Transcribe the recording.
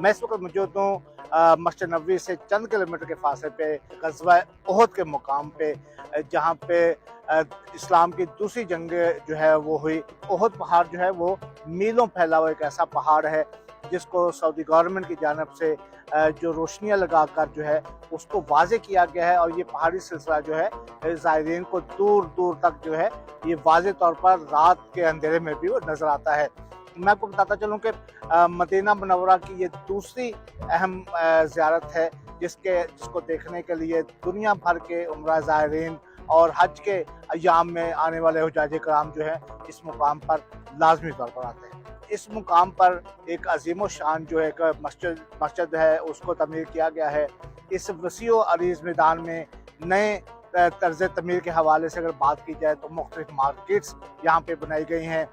मैं इस वक्त मौजूद हूँ मस्जिद नबवी से चंद किलोमीटर के फासले पे ग़ज़वा उहद के मुकाम पे, जहाँ पे इस्लाम की दूसरी जंग जो है वो हुई। उहद पहाड़ जो है वो मीलों फैला हुआ एक ऐसा पहाड़ है जिसको सऊदी गवर्नमेंट की जानिब से जो रोशनियाँ लगा कर जो है उसको वाज़े किया गया है, और ये पहाड़ी सिलसिला जो है ज़ायरीन को दूर दूर तक जो है ये वाज़े तौर पर रात के अंधेरे में भी वो नज़र आता है। मैं आपको बताता चलूँ कि मदीना मुनव्वरा की ये दूसरी अहम ज़ियारत है जिसको देखने के लिए दुनिया भर के उम्रा ज़ायरीन और हज के अय्याम में आने वाले हुज्जाज कराम जो है इस मुकाम पर लाजमी तौर पर आते हैं। इस मुकाम पर एक अजीम शान जो है एक मस्जिद है उसको तमीर किया गया है। इस वसी व अरीज़ मैदान में नए तर्ज तमीर के हवाले से अगर बात की जाए तो मुख्तलिफ मार्केट्स यहाँ पे बनाई गई हैं।